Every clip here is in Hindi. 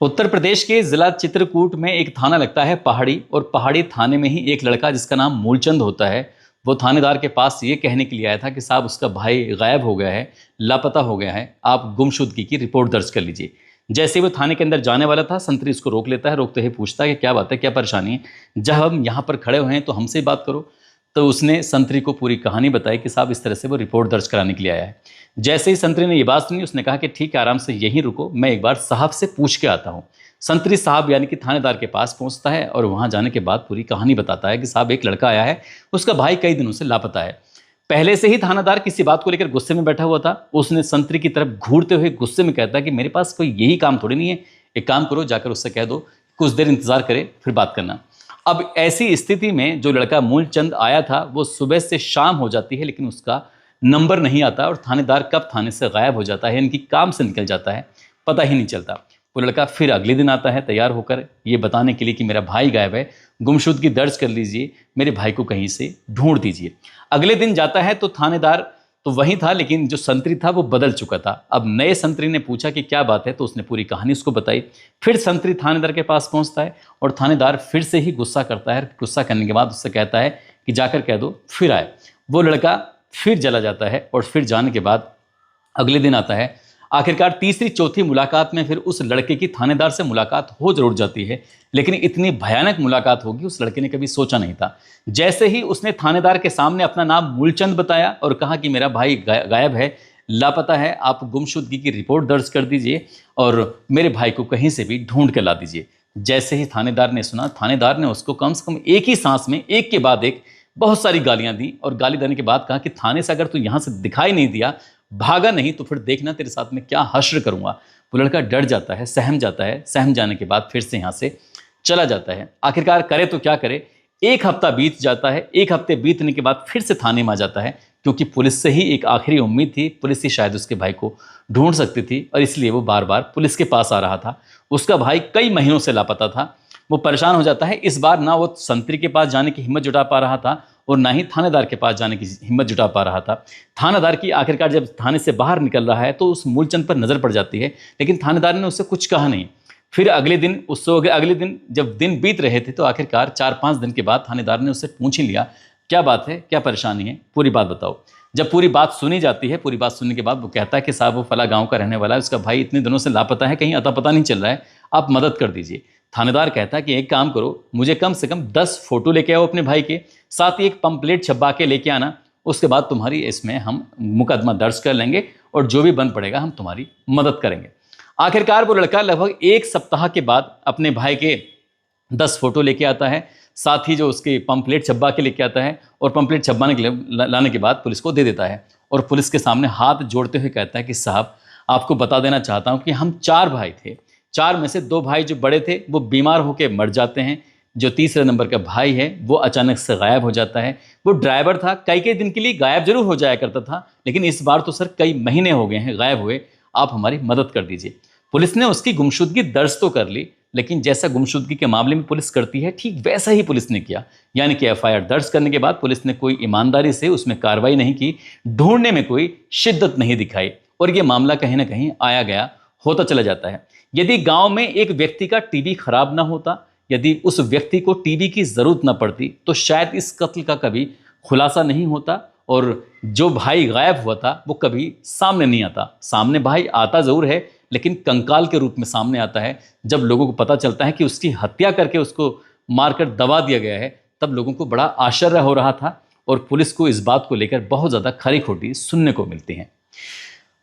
उत्तर प्रदेश के जिला चित्रकूट में एक थाना लगता है पहाड़ी, और पहाड़ी थाने में ही एक लड़का जिसका नाम मूलचंद होता है, वो थानेदार के पास ये कहने के लिए आया था कि साहब उसका भाई गायब हो गया है, लापता हो गया है, आप गुमशुदगी की रिपोर्ट दर्ज कर लीजिए। जैसे ही वो थाने के अंदर जाने वाला था, संतरी उसको रोक लेता है। रोकते ही पूछता है कि क्या बात है, क्या परेशानी है, जब हम यहाँ पर खड़े हुए हैं तो हमसे बात करो। तो उसने संतरी को पूरी कहानी बताई कि साहब इस तरह से वो रिपोर्ट दर्ज कराने के लिए आया है। जैसे ही संतरी ने ये बात सुनी, उसने कहा कि ठीक है, आराम से यहीं रुको, मैं एक बार साहब से पूछ के आता हूँ। संतरी साहब यानी कि थानेदार के पास पहुंचता है और वहां जाने के बाद पूरी कहानी बताता है कि साहब एक लड़का आया है, उसका भाई कई दिनों से लापता है। पहले से ही थानादार किसी बात को लेकर गुस्से में बैठा हुआ था। उसने संतरी की तरफ घूरते हुए गुस्से में कहता है कि मेरे पास कोई यही काम थोड़ी नहीं है, एक काम करो, जाकर उससे कह दो कुछ देर इंतजार करे, फिर बात करना। अब ऐसी स्थिति में जो लड़का मूलचंद आया था, वो सुबह से शाम हो जाती है, लेकिन उसका नंबर नहीं आता और थानेदार कब थाने से गायब हो जाता है, इनकी काम से निकल जाता है, पता ही नहीं चलता। वो लड़का फिर अगले दिन आता है तैयार होकर, ये बताने के लिए कि मेरा भाई गायब है, गुमशुदगी दर्ज कर लीजिए, मेरे भाई को कहीं से ढूंढ दीजिए। अगले दिन जाता है तो थानेदार तो वही था, लेकिन जो संतरी था वो बदल चुका था। अब नए संतरी ने पूछा कि क्या बात है, तो उसने पूरी कहानी उसको बताई। फिर संतरी थानेदार के पास पहुंचता है और थानेदार फिर से ही गुस्सा करता है। गुस्सा करने के बाद उससे कहता है कि जाकर कह दो फिर आए। वो लड़का फिर चला जाता है और फिर जाने के बाद अगले दिन आता है। आखिरकार तीसरी चौथी मुलाकात में फिर उस लड़के की थानेदार से मुलाकात हो जरूर जाती है, लेकिन इतनी भयानक मुलाकात होगी उस लड़के ने कभी सोचा नहीं था। जैसे ही उसने थानेदार के सामने अपना नाम मूलचंद बताया और कहा कि मेरा भाई गायब है, लापता है, आप गुमशुदगी की रिपोर्ट दर्ज कर दीजिए और मेरे भाई को कहीं से भी ढूंढ के ला दीजिए। जैसे ही थानेदार ने सुना, थानेदार ने उसको कम से कम एक ही सांस में एक के बाद एक बहुत सारी गालियां दी और गाली देने के बाद कहा कि थाने से अगर तू यहां से दिखाई नहीं दिया, भागा नहीं, तो फिर देखना तेरे साथ में क्या हश्र करूंगा। वो लड़का डर जाता है, सहम जाता है। सहम जाने के बाद फिर से यहाँ से चला जाता है। आखिरकार करे तो क्या करे, एक हफ्ता बीत जाता है। एक हफ्ते बीतने के बाद फिर से थाने में आ जाता है, क्योंकि पुलिस से ही एक आखिरी उम्मीद थी, पुलिस ही शायद उसके भाई को ढूंढ सकती थी, और इसलिए वो बार बार पुलिस के पास आ रहा था। उसका भाई कई महीनों से लापता था। वो परेशान हो जाता है। इस बार ना वो संतरी के पास जाने की हिम्मत जुटा पा रहा था और ना ही थानेदार के पास जाने की हिम्मत जुटा पा रहा था। थानेदार की आखिरकार जब थाने से बाहर निकल रहा है तो उस मूलचंद पर नजर पड़ जाती है, लेकिन थानेदार ने उससे कुछ कहा नहीं। फिर अगले दिन जब दिन बीत रहे थे तो आखिरकार 4-5 दिन के बाद थानेदार ने उससे पूछ ही लिया, क्या बात है, क्या परेशानी है, पूरी बात बताओ। जब पूरी बात सुनी जाती है, पूरी बात सुनने के बाद वो कहता है कि साहब वो फला गांव का रहने वाला है, उसका भाई इतने दिनों से लापता है, कहीं अता पता नहीं चल रहा है, आप मदद कर दीजिए। थानेदार कहता है कि एक काम करो, मुझे कम से कम 10 फोटो लेके आओ अपने भाई के, साथ ही एक पंपलेट छपवा के लेके आना। उसके बाद तुम्हारी इसमें हम मुकदमा दर्ज कर लेंगे और जो भी बन पड़ेगा हम तुम्हारी मदद करेंगे। आखिरकार वो लड़का लगभग एक सप्ताह के बाद अपने भाई के 10 फोटो लेके आता है, साथ ही जो उसके पंपलेट छपवा के लेके आता है, और पंपलेट छपवाने के लिए लाने के बाद पुलिस को दे देता है और पुलिस के सामने हाथ जोड़ते हुए कहता है कि साहब, आपको बता देना चाहता हूँ कि हम 4 भाई थे। 4 में से 2 भाई जो बड़े थे वो बीमार होकर मर जाते हैं। जो तीसरे नंबर का भाई है वो अचानक से गायब हो जाता है। वो ड्राइवर था, कई दिन के लिए गायब जरूर हो जाया करता था, लेकिन इस बार तो सर कई महीने हो गए हैं गायब हुए, आप हमारी मदद कर दीजिए। पुलिस ने उसकी गुमशुदगी दर्ज तो कर ली, लेकिन जैसा गुमशुदगी के मामले में पुलिस करती है, ठीक वैसा ही पुलिस ने किया। यानी कि एफआईआर दर्ज करने के बाद पुलिस ने कोई ईमानदारी से उसमें कार्रवाई नहीं की, ढूंढने में कोई शिद्दत नहीं दिखाई, और यह मामला कहीं ना कहीं आया गया होता चला जाता है। यदि गांव में एक व्यक्ति का टीबी खराब ना होता, यदि उस व्यक्ति को टीबी की जरूरत न पड़ती, तो शायद इस कत्ल का कभी खुलासा नहीं होता और जो भाई गायब हुआ था वो कभी सामने नहीं आता। सामने भाई आता जरूर है, लेकिन कंकाल के रूप में सामने आता है। जब लोगों को पता चलता है कि उसकी हत्या करके उसको मारकर दबा दिया गया है, तब लोगों को बड़ा आश्चर्य हो रहा था और पुलिस को इस बात को लेकर बहुत ज़्यादा खरी खोटी सुनने को मिलती हैं।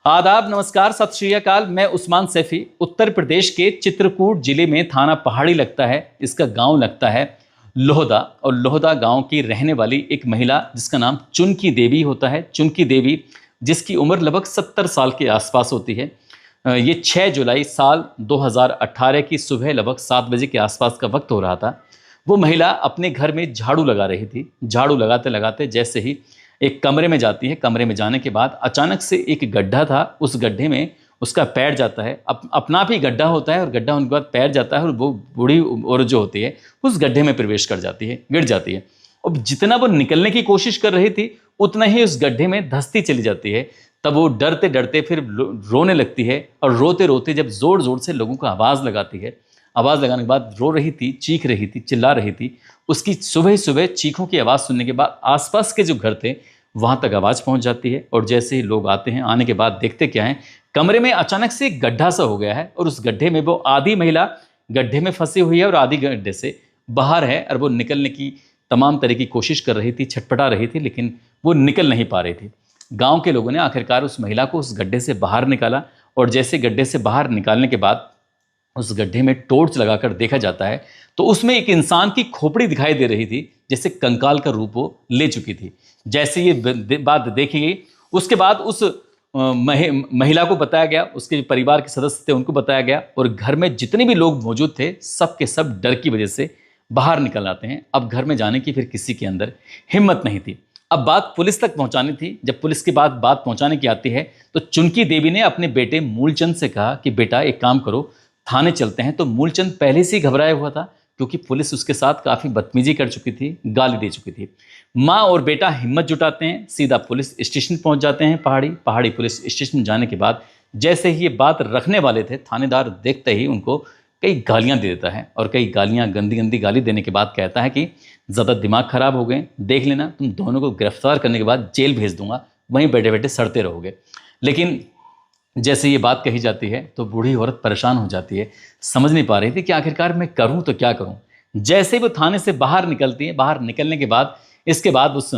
आदाब, नमस्कार, सत श्री अकाल। मैं उस्मान सैफी। उत्तर प्रदेश के चित्रकूट जिले में थाना पहाड़ी लगता है, इसका गांव लगता है लोहदा, और लोहदा गांव की रहने वाली एक महिला जिसका नाम चुनकी देवी होता है। चुनकी देवी, जिसकी उम्र लगभग 70 साल के आसपास होती है। ये 6 जुलाई साल 2018 की सुबह लगभग 7 बजे के आसपास का वक्त हो रहा था। वो महिला अपने घर में झाड़ू लगा रही थी। झाड़ू लगाते लगाते जैसे ही एक कमरे में जाती है, कमरे में जाने के बाद अचानक से एक गड्ढा था, उस गड्ढे में उसका पैर जाता है। अपना भी गड्ढा होता है और गड्ढा होने के बाद पैर जाता है और वो बूढ़ी औरत जो होती है उस गड्ढे में प्रवेश कर जाती है, गिर जाती है। अब जितना वो निकलने की कोशिश कर रही थी, उतना ही उस गड्ढे में धंसती चली जाती है। तब वो डरते डरते फिर रोने लगती है, और रोते रोते जब ज़ोर ज़ोर से लोगों को आवाज़ लगाती है, आवाज़ लगाने के बाद रो रही थी, चीख रही थी, चिल्ला रही थी। उसकी सुबह सुबह चीखों की आवाज़ सुनने के बाद आसपास के जो घर थे वहाँ तक आवाज़ पहुँच जाती है, और जैसे ही लोग आते हैं, आने के बाद देखते क्या है, कमरे में अचानक से एक गड्ढा सा हो गया है, और उस गड्ढे में वो आधी महिला गड्ढे में फंसी हुई है और आधी गड्ढे से बाहर है, और वो निकलने की तमाम तरह की कोशिश कर रही थी, छटपटा रही थी, लेकिन वो निकल नहीं पा रही थी। गांव के लोगों ने आखिरकार उस महिला को उस गड्ढे से बाहर निकाला, और जैसे गड्ढे से बाहर निकालने के बाद उस गड्ढे में टॉर्च लगाकर देखा जाता है तो उसमें एक इंसान की खोपड़ी दिखाई दे रही थी, जैसे कंकाल का रूप वो ले चुकी थी। जैसे ये बात देखी गई, उसके बाद उस महिला को बताया गया, उसके परिवार के सदस्य थे उनको बताया गया, और घर में जितने भी लोग मौजूद थे सब के सब डर की वजह से बाहर निकल आते हैं। अब घर में जाने की फिर किसी के अंदर हिम्मत नहीं थी। अब बात पुलिस तक पहुंचानी थी। जब पुलिस की बात पहुंचाने की आती है तो चुनकी देवी ने अपने बेटे मूलचंद से कहा कि बेटा एक काम करो, थाने चलते हैं। तो मूलचंद पहले से ही घबराया हुआ था, क्योंकि पुलिस उसके साथ काफ़ी बदतमीजी कर चुकी थी, गाली दे चुकी थी। माँ और बेटा हिम्मत जुटाते हैं, सीधा पुलिस स्टेशन पहुंच जाते हैं। पहाड़ी पुलिस स्टेशन जाने के बाद जैसे ही ये बात रखने वाले थे, थानेदार देखते ही उनको कई गालियां दे देता है, और कई गालियां, गंदी गंदी गाली देने के बाद कहता है कि ज़्यादा दिमाग खराब हो गए, देख लेना तुम दोनों को गिरफ्तार करने के बाद जेल भेज दूंगा, वहीं बैठे बैठे सड़ते रहोगे। लेकिन जैसे ये बात कही जाती है तो बूढ़ी औरत परेशान हो जाती है, समझ नहीं पा रही थी कि आखिरकार मैं करूं तो क्या करूं। जैसे ही वो थाने से बाहर निकलती है, बाहर निकलने के बाद इसके बाद उस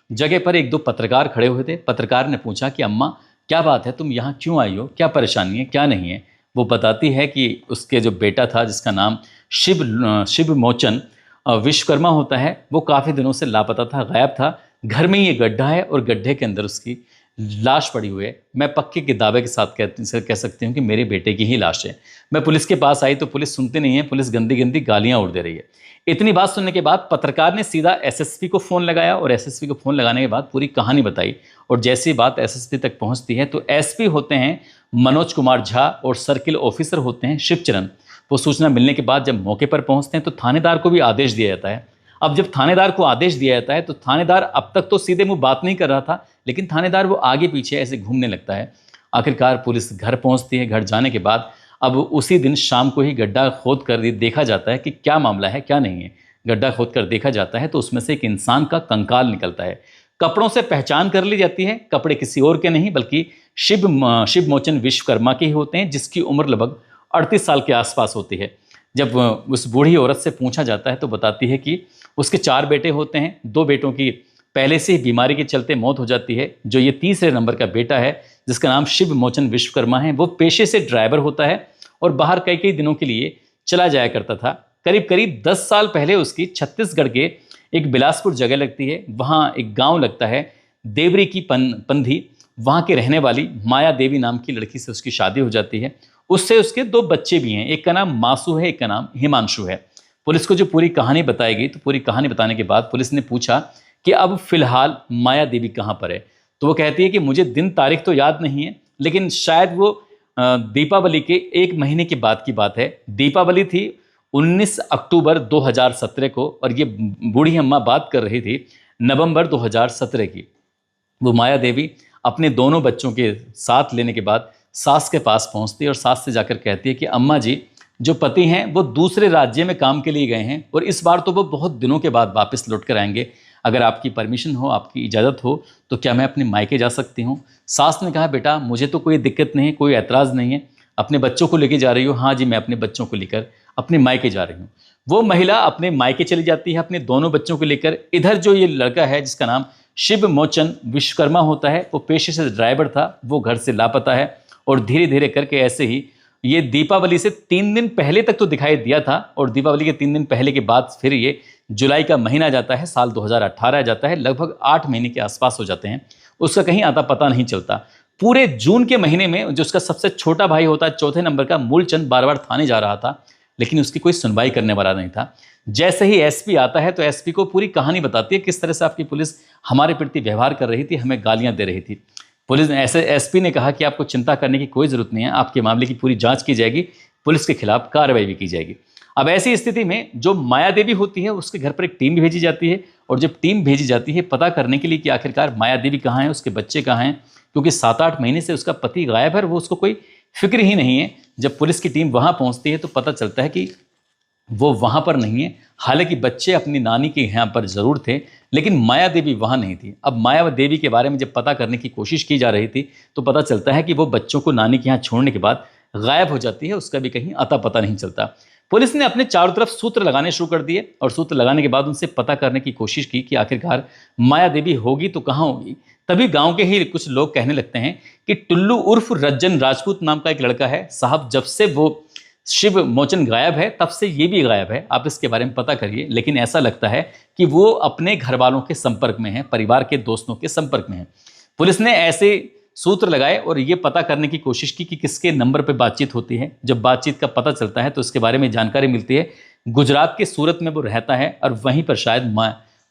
जगह पर एक दो पत्रकार खड़े हुए थे। पत्रकार ने पूछा कि अम्मा क्या बात है, तुम यहाँ क्यों आई हो, क्या परेशानी है, क्या नहीं है। वो बताती है कि उसके जो बेटा था जिसका नाम शिव मोचन विश्वकर्मा होता है, वो काफ़ी दिनों से लापता था, गायब था। घर में ये गड्ढा है और गड्ढे के अंदर उसकी लाश पड़ी हुई है। मैं पक्के के दावे के साथ कह सकती हूँ कि मेरे बेटे की ही लाश है। मैं पुलिस के पास आई तो पुलिस सुनती नहीं है, पुलिस गंदी गंदी गालियाँ उड़ दे रही है। इतनी बात सुनने के बाद पत्रकार ने सीधा एसएसपी को फ़ोन लगाया, और एसएसपी को फ़ोन लगाने के बाद पूरी कहानी बताई। और जैसी बात एसएसपी तक पहुँचती है तो एसपी होते हैं मनोज कुमार झा, और सर्किल ऑफिसर होते हैं शिवचरण। वो सूचना मिलने के बाद जब मौके पर पहुँचते हैं तो थानेदार को भी आदेश दिया जाता है। अब जब थानेदार को आदेश दिया जाता है तो थानेदार अब तक तो सीधे मुंह बात नहीं कर रहा था, लेकिन थानेदार वो आगे पीछे ऐसे घूमने लगता है। आखिरकार पुलिस घर पहुंचती है। घर जाने के बाद अब उसी दिन शाम को ही गड्ढा खोद कर देखा जाता है कि क्या मामला है, क्या नहीं है। गड्ढा खोद कर देखा जाता है तो उसमें से एक इंसान का कंकाल निकलता है। कपड़ों से पहचान कर ली जाती है, कपड़े किसी और के नहीं बल्कि शिव मोचन विश्वकर्मा के ही होते हैं, जिसकी उम्र लगभग 38 साल के आसपास होती है। जब उस बूढ़ी औरत से पूछा जाता है तो बताती है कि उसके 4 बेटे होते हैं। 2 बेटों की पहले से ही बीमारी के चलते मौत हो जाती है। जो ये तीसरे नंबर का बेटा है जिसका नाम शिव मोचन विश्वकर्मा है, वो पेशे से ड्राइवर होता है और बाहर कई कई दिनों के लिए चला जाया करता था। करीब करीब 10 साल पहले उसकी छत्तीसगढ़ के एक बिलासपुर जगह लगती है, वहाँ एक गाँव लगता है देवरी की पंधी। वहाँ के रहने वाली माया देवी नाम की लड़की से उसकी शादी हो जाती है। उससे उसके 2 बच्चे भी हैं, एक का नाम मासू है, एक का नाम हिमांशु है। पुलिस को जो पूरी कहानी बताई गई तो पूरी कहानी बताने के बाद पुलिस ने पूछा कि अब फिलहाल माया देवी कहाँ पर है। तो वो कहती है कि मुझे दिन तारीख तो याद नहीं है, लेकिन शायद वो दीपावली के 1 महीने के बाद की बात है। दीपावली थी 19 अक्टूबर 2017 को, और ये बूढ़ी अम्मा बात कर रही थी नवंबर 2017 की। वो माया देवी अपने दोनों बच्चों के साथ लेने के बाद सास के पास पहुंचती है और सास से जाकर कहती है कि अम्मा जी, जो पति हैं वो दूसरे राज्य में काम के लिए गए हैं और इस बार तो वो बहुत दिनों के बाद वापस लौट कर आएंगे। अगर आपकी परमिशन हो, आपकी इजाज़त हो तो क्या मैं अपने मायके जा सकती हूँ। सास ने कहा बेटा मुझे तो कोई दिक्कत नहीं है, कोई ऐतराज़ नहीं है। अपने बच्चों को लेके जा रही हो? हाँ जी, मैं अपने बच्चों को लेकर अपने मायके जा रही हूँ। वो महिला अपने मायके चली जाती है अपने दोनों बच्चों को लेकर। इधर जो ये लड़का है जिसका नाम शिव मोचन विश्वकर्मा होता है, वो पेशे से ड्राइवर था, वो घर से लापता है। और धीरे धीरे करके ऐसे ही ये दीपावली से 3 दिन पहले तक तो दिखाई दिया था, और दीपावली के 3 दिन पहले के बाद फिर ये जुलाई का महीना जाता है, साल 2018 जाता है, लगभग 8 महीने के आसपास हो जाते हैं। उसका कहीं आता पता नहीं चलता। पूरे जून के महीने में जो उसका सबसे छोटा भाई होता है 4थे नंबर का मूलचंद, बार बार थाने जा रहा था, लेकिन उसकी कोई सुनवाई करने वाला नहीं था। जैसे ही एसपी आता है तो एसपी को पूरी कहानी बताती है किस तरह से आपकी पुलिस हमारे प्रति व्यवहार कर रही थी, हमें गालियां दे रही थी। पुलिस ऐसे एसपी ने कहा कि आपको चिंता करने की कोई ज़रूरत नहीं है, आपके मामले की पूरी जांच की जाएगी, पुलिस के खिलाफ कार्रवाई भी की जाएगी। अब ऐसी स्थिति में जो माया देवी होती है उसके घर पर एक टीम भेजी जाती है, और जब टीम भेजी जाती है पता करने के लिए कि आखिरकार माया देवी कहाँ है, उसके बच्चे कहाँ हैं, क्योंकि 7-8 महीने से उसका पति गायब है और वो उसको कोई फिक्र ही नहीं है। जब पुलिस की टीम वहाँ पहुँचती है तो पता चलता है कि वो वहाँ पर नहीं है। हालांकि बच्चे अपनी नानी के यहाँ पर ज़रूर थे, लेकिन माया देवी वहाँ नहीं थी। अब माया देवी के बारे में जब पता करने की कोशिश की जा रही थी तो पता चलता है कि वो बच्चों को नानी के यहाँ छोड़ने के बाद गायब हो जाती है, उसका भी कहीं अता पता नहीं चलता। पुलिस ने अपने चारों तरफ सूत्र लगाने शुरू कर दिए और सूत्र लगाने के बाद उनसे पता करने की कोशिश की कि आखिरकार माया देवी होगी तो कहाँ होगी। तभी गांव के ही कुछ लोग कहने लगते हैं कि टुल्लू उर्फ रज्जन राजपूत नाम का एक लड़का है साहब, जब से वो शिव मोचन गायब है तब से ये भी गायब है, आप इसके बारे में पता करिए। लेकिन ऐसा लगता है कि वो अपने घर वालों के संपर्क में है, परिवार के दोस्तों के संपर्क में है। पुलिस ने ऐसे सूत्र लगाए और ये पता करने की कोशिश की कि किसके नंबर पर बातचीत होती है। जब बातचीत का पता चलता है तो उसके बारे में जानकारी मिलती है गुजरात के सूरत में वो रहता है और वहीं पर शायद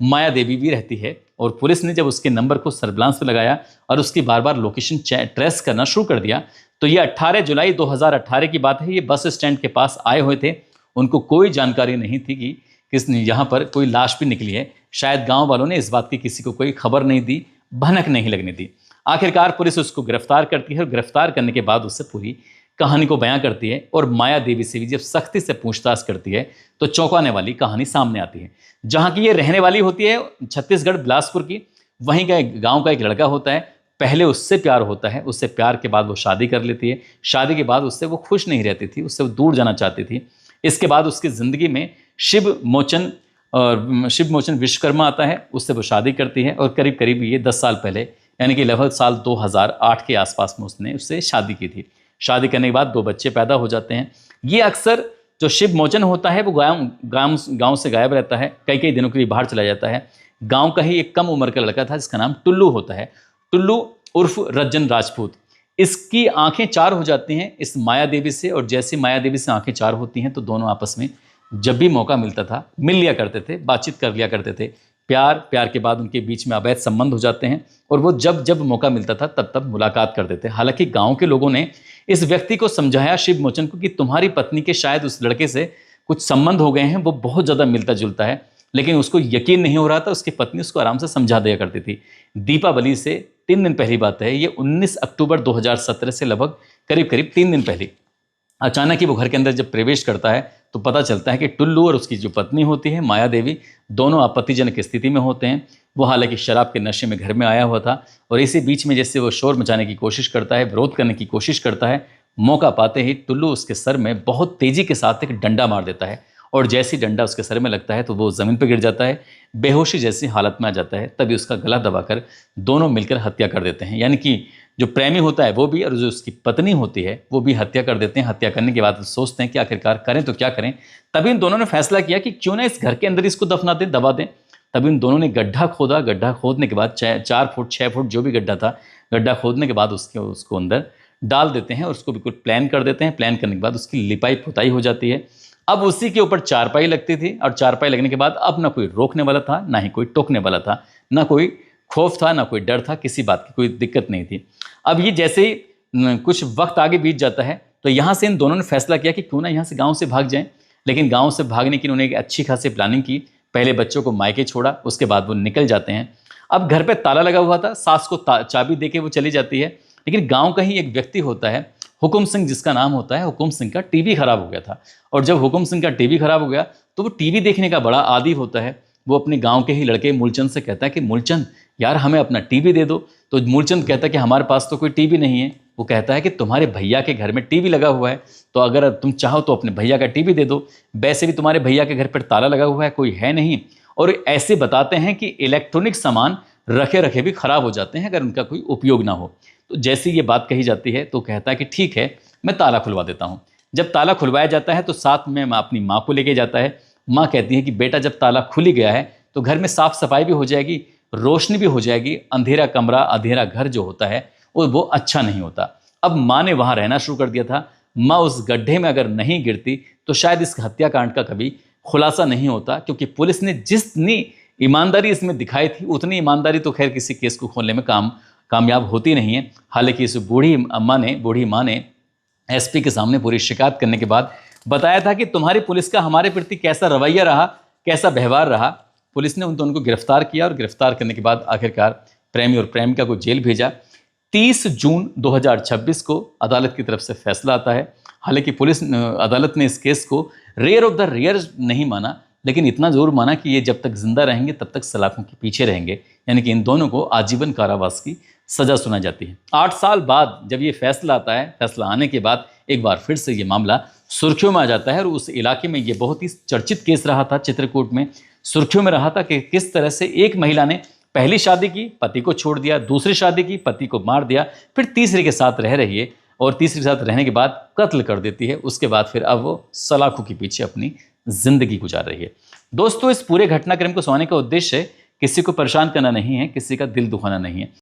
माया देवी भी रहती है। और पुलिस ने जब उसके नंबर को सर्विलांस पे लगाया और उसकी बार बार लोकेशन ट्रेस करना शुरू कर दिया तो ये 18 जुलाई 2018 की बात है। ये बस स्टैंड के पास आए हुए थे, उनको कोई जानकारी नहीं थी कि किसने यहाँ पर कोई लाश भी निकली है। शायद गांव वालों ने इस बात की किसी को कोई खबर नहीं दी, भनक नहीं लगने दी। आखिरकार पुलिस उसको गिरफ्तार करती है और गिरफ्तार करने के बाद उससे पूरी कहानी को बयां करती है और माया देवी से भी जब सख्ती से पूछताछ करती है तो चौंकाने वाली कहानी सामने आती है। जहाँ की ये रहने वाली होती है छत्तीसगढ़ बिलासपुर की, वहीं का गाँव का एक लड़का होता है। पहले उससे प्यार होता है, उससे प्यार के बाद वो शादी कर लेती है। शादी के बाद उससे वो खुश नहीं रहती थी, उससे वो दूर जाना चाहती थी। इसके बाद उसकी ज़िंदगी में शिव मोचन विश्वकर्मा आता है, उससे वो शादी करती है और करीब करीब ये 10 साल पहले यानी कि लगभग साल 2008 के आसपास में उसने उससे शादी की थी। शादी करने के बाद 2 बच्चे पैदा हो जाते हैं। ये अक्सर जो शिव मोचन होता है वो गाँव से गायब रहता है, कई कई दिनों के लिए बाहर चला जाता है। गाँव का ही एक कम उम्र का लड़का था जिसका नाम टुल्लू होता है, टुल्लू उर्फ रज्जन राजपूत। इसकी आंखें 4 हो जाती हैं इस माया देवी से, और जैसे माया देवी से आंखें 4 होती हैं तो दोनों आपस में जब भी मौका मिलता था मिल लिया करते थे, बातचीत कर लिया करते थे। प्यार के बाद उनके बीच में अवैध संबंध हो जाते हैं और वो जब मौका मिलता था तब मुलाकात करते थे। हालांकि गांव के लोगों ने इस व्यक्ति को समझाया शिव मोचन को कि तुम्हारी पत्नी के शायद उस लड़के से कुछ संबंध हो गए हैं, वो बहुत ज़्यादा मिलता जुलता है। लेकिन उसको यकीन नहीं हो रहा था। उसकी पत्नी उसको आराम से समझा दिया करती थी। दीपावली से 3 दिन पहली बात है, ये 19 अक्टूबर 2017 से लगभग करीब 3 दिन पहले अचानक ही वो घर के अंदर जब प्रवेश करता है तो पता चलता है कि टुल्लू और उसकी जो पत्नी होती है माया देवी दोनों आपत्तिजनक स्थिति में होते हैं। वो हालांकि शराब के नशे में घर में आया हुआ था और इसी बीच में जैसे वो शोर मचाने की कोशिश करता है, विरोध करने की कोशिश करता है, मौका पाते ही टुल्लू उसके सर में बहुत तेजी के साथ एक डंडा मार देता है और जैसे ही डंडा उसके सर में लगता है तो वो ज़मीन पर गिर जाता है, बेहोशी जैसी हालत में आ जाता है। तभी उसका गला दबाकर दोनों मिलकर हत्या कर देते हैं। यानी कि जो प्रेमी होता है वो भी और जो उसकी पत्नी होती है वो भी हत्या कर देते हैं। हत्या करने के बाद सोचते हैं कि आखिरकार करें तो क्या करें। तभी इन दोनों ने फैसला किया कि क्यों ना इस घर के अंदर इसको दफना दें, दबा दें। तभी इन दोनों ने गड्ढा खोदा। गड्ढा खोदने के बाद 4 फुट 6 फुट जो भी गड्ढा था, गड्ढा खोदने के बाद उसको अंदर डाल देते हैं और उसको बिल्कुल प्लान कर देते हैं। प्लान करने के बाद उसकी लिपाई पुताई हो जाती है। अब उसी के ऊपर चारपाई लगती थी और चारपाई लगने के बाद अब ना कोई रोकने वाला था, ना ही कोई टोकने वाला था, ना कोई खौफ था, ना कोई डर था, किसी बात की कोई दिक्कत नहीं थी। अब ये जैसे ही कुछ वक्त आगे बीत जाता है तो यहाँ से इन दोनों ने फैसला किया कि क्यों ना यहाँ से गाँव से भाग जाएं। लेकिन गाँव से भागने की उन्होंने एक अच्छी खासी प्लानिंग की। पहले बच्चों को मायके छोड़ा, उसके बाद वो निकल जाते हैं। अब घर पे ताला लगा हुआ था, सास को चाबी दे के वो चली जाती है। लेकिन गाँव का ही एक व्यक्ति होता है हुकुम सिंह जिसका नाम होता है, हुकुम सिंह का टीवी खराब हो गया था। और जब हुकुम सिंह का टीवी खराब हो गया तो वो टीवी देखने का बड़ा आदी होता है। वो अपने गांव के ही लड़के मूलचंद से कहता है कि मूलचंद यार हमें अपना टीवी दे दो। तो मूलचंद कहता है कि हमारे पास तो कोई टीवी नहीं है। वो कहता है कि तुम्हारे भैया के घर में टीवी लगा हुआ है, तो अगर तुम चाहो तो अपने भैया का टीवी दे दो। वैसे भी तुम्हारे भैया के घर पर ताला लगा हुआ है, कोई है नहीं। और ऐसे बताते हैं कि इलेक्ट्रॉनिक सामान रखे रखे भी खराब हो जाते हैं अगर उनका कोई उपयोग ना हो। तो जैसे ये बात कही जाती है तो कहता है कि ठीक है मैं ताला खुलवा देता हूँ। जब ताला खुलवाया जाता है तो साथ में अपनी माँ को लेके जाता है। माँ कहती है कि बेटा जब ताला खुल ही गया है तो घर में साफ सफाई भी हो जाएगी, रोशनी भी हो जाएगी। अंधेरा कमरा अंधेरा घर जो होता है वो अच्छा नहीं होता। अब माँ ने वहाँ रहना शुरू कर दिया था। माँ उस गड्ढे में अगर नहीं गिरती तो शायद इस हत्याकांड का कभी खुलासा नहीं होता, क्योंकि पुलिस ने जितनी ईमानदारी इसमें दिखाई थी उतनी ईमानदारी तो खैर किसी केस को खोलने में कामयाब होती नहीं है। हालांकि इस बूढ़ी माँ ने एसपी के सामने पूरी शिकायत करने के बाद बताया था कि तुम्हारी पुलिस का हमारे प्रति कैसा रवैया रहा, कैसा व्यवहार रहा। पुलिस ने उन दोनों को गिरफ्तार किया और गिरफ्तार करने के बाद आखिरकार प्रेमी और प्रेमिका को जेल भेजा। 30 जून 2026 को अदालत की तरफ से फैसला आता है। हालांकि पुलिस अदालत ने इस केस को रेयर ऑफ द रेयर नहीं माना, लेकिन इतना जरूर माना कि ये जब तक जिंदा रहेंगे तब तक सलाखों के पीछे रहेंगे, यानी कि इन दोनों को आजीवन कारावास की सजा सुनाई जाती है। 8 साल बाद जब ये फैसला आता है, फैसला आने के बाद एक बार फिर से ये मामला सुर्खियों में आ जाता है और उस इलाके में ये बहुत ही चर्चित केस रहा था। चित्रकूट में सुर्खियों में रहा था कि किस तरह से एक महिला ने पहली शादी की, पति को छोड़ दिया, दूसरी शादी की, पति को मार दिया, फिर तीसरे के साथ रह रही है और तीसरे के साथ रहने के बाद कत्ल कर देती है। उसके बाद फिर अब वो सलाखों के पीछे अपनी जिंदगी गुजार रही है। दोस्तों, इस पूरे घटनाक्रम को सुनाने का उद्देश्य किसी को परेशान करना नहीं है, किसी का दिल दुखाना नहीं है।